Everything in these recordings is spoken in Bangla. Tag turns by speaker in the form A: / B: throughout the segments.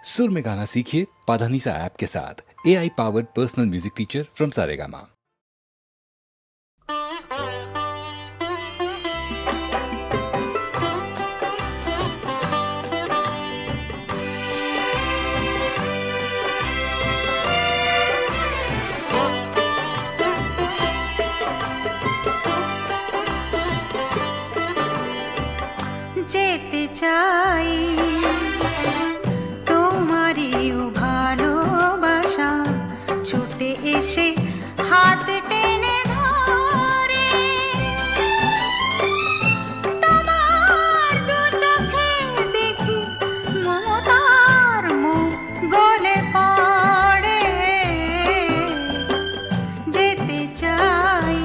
A: सुर में गाना सीखिए पाधानीसा ऐप के साथ। AI powered personal music teacher from Saregama.
B: যেতে চাই তোমারই ভালোবাসা ছুটে এসে হাত টেনে ধরে তোমার দু চোখে দেখি মমতার মুখ গলে পড়ে। যেতে চাই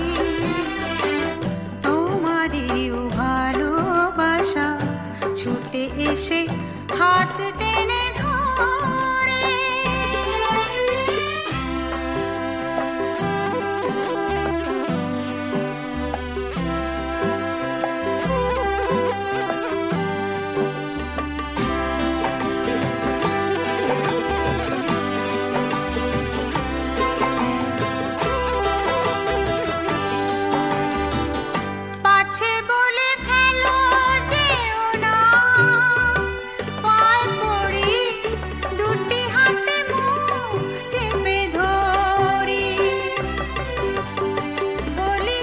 B: তোমারই ভালোবাসা ছুটে এসে হাত টেনে ধরে। পাছে বলে ফেলো যেও না, পায় পড়ি দুটি হাতে মুখ চেপে ধরি। বলি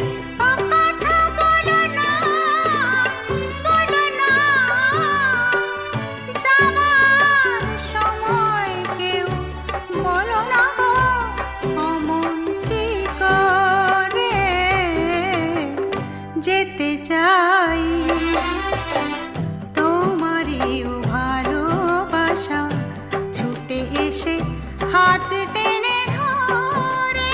B: ও কথা বলো না, বলো না, যাবার সময় কেউ বলো না গো অমন কি করে। যেতে চাই তোমারই ভালোবাসা ছুটে এসে হাত টেনে ধরে।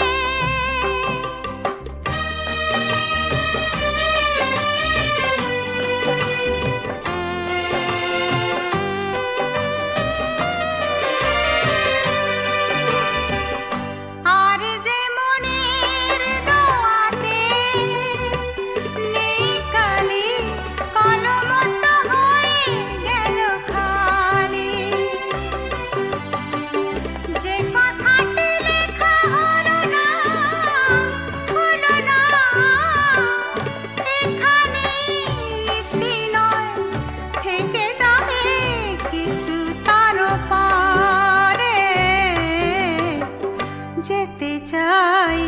B: আর যে মনের দোয়াতে নেই কালি, কলম তো হয়ে গেল খালি। যে কথাটি লেখা হলো না, হলো না, এখানেই ইতি নয়, থেকে যাবে কিছু তার পারে। যেতে চাই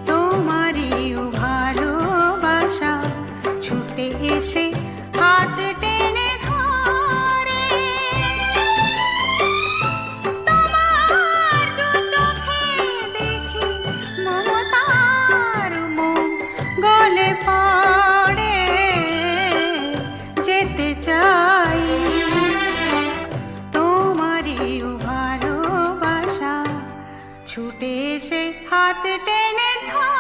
B: তোমারই ভালোবাসা ছুটে এসে হাত টেনে ধরে। তোমার দু চোখে দেখি মমতার মুখ গলে পড়ে। যেতে চাই তোমারই ভালোবাসা ছুটে এসে হাত টেনে ধরে।